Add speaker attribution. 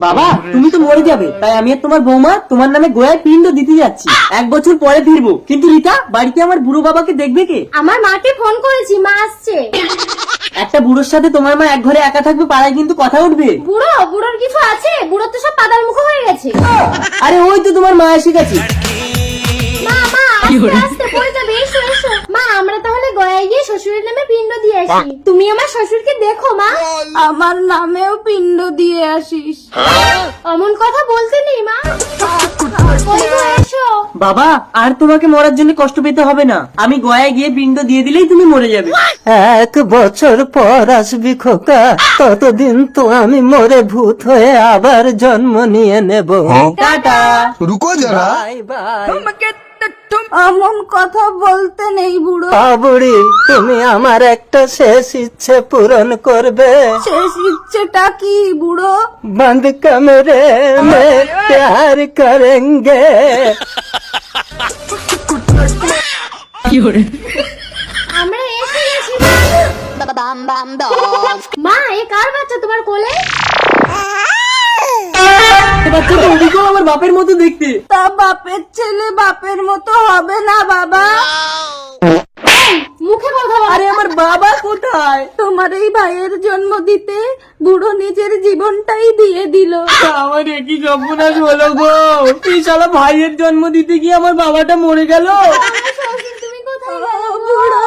Speaker 1: বাবা তুমি তো মরে যাবে, তাই আমি আর তোমার বৌমা তোমার নামে গোয়ায় পিণ্ড দিতে যাচ্ছি। 1 বছর পরে ফিরবো। কিন্তু রিতা, বাড়িতে আমার বুড়ো বাবাকে দেখবে কে?
Speaker 2: আমার মাকে ফোন করেছি, মা আসছে।
Speaker 1: একটা বুড়োর সাথে তোমার মা এক ঘরে একা থাকবে, পাড়ায় কিন্তু কথা উঠবে।
Speaker 2: বুড়োর কিছু আছে? বুড়ো তো সব পাতার মুখো হয়ে গেছে।
Speaker 1: আরে ওই তো তোমার মা এসে গেছে।
Speaker 2: মা আস্তে আস্তে পড়ে যাবে, এসো এসো। মা আমরা তাহলে গয়ায় গিয়ে শ্বশুরের নামে পিণ্ড দিয়ে আসি। তুমি আমার শ্বশুরকে দেখো মা,
Speaker 3: আমার নামেও পিণ্ড দিয়ে আসিস।
Speaker 2: অমন কথা বলতে নেই মা। ওই গো এসো।
Speaker 1: বাবা আর তোমাকে মরার জন্য কষ্ট পেতে হবে না, আমি গয়ায় গিয়ে পিণ্ড দিয়ে দিলেই তুমি মরে যাবে।
Speaker 4: 1 বছর পর আসবি খোকা, ততদিন তো আমি মরে ভূত হয়ে আবার জন্ম নিয়ে নেব।
Speaker 1: টাটা।
Speaker 5: रुको जरा।
Speaker 4: Bye bye.
Speaker 3: অমন কথা বলতে নেই বুড়ো।
Speaker 4: বুড়ি, তুমি আমার একটা শেষ ইচ্ছে পূরণ করবে?
Speaker 3: শেষ ইচ্ছেটা কি বুড়ো?
Speaker 4: बंद कमरे में प्यार करेंगे।
Speaker 2: আমরা এসে গেছি মা। এ কার বাচ্চা তোমার কোলে?
Speaker 1: বাচ্চাটা ওদিকেও আমার বাপের মতো দেখতে।
Speaker 3: তা বাপের ছেলে বাপের মতো হবে না বাবা?
Speaker 2: মুখে কথা বল।
Speaker 1: আরে আমার বাবা কোথায়?
Speaker 3: তোমার এই ভাইয়ের জন্ম দিতে বুড়ো নিজের জীবনটাই দিয়ে দিল।
Speaker 1: আমার একই সর্বনাশ হলো গো। এই শালা ভাইয়ের জন্ম দিতে গিয়ে আমার বাবাটা মরে গেল।
Speaker 2: তুমি কোথায় গেলে?
Speaker 3: বুড়ো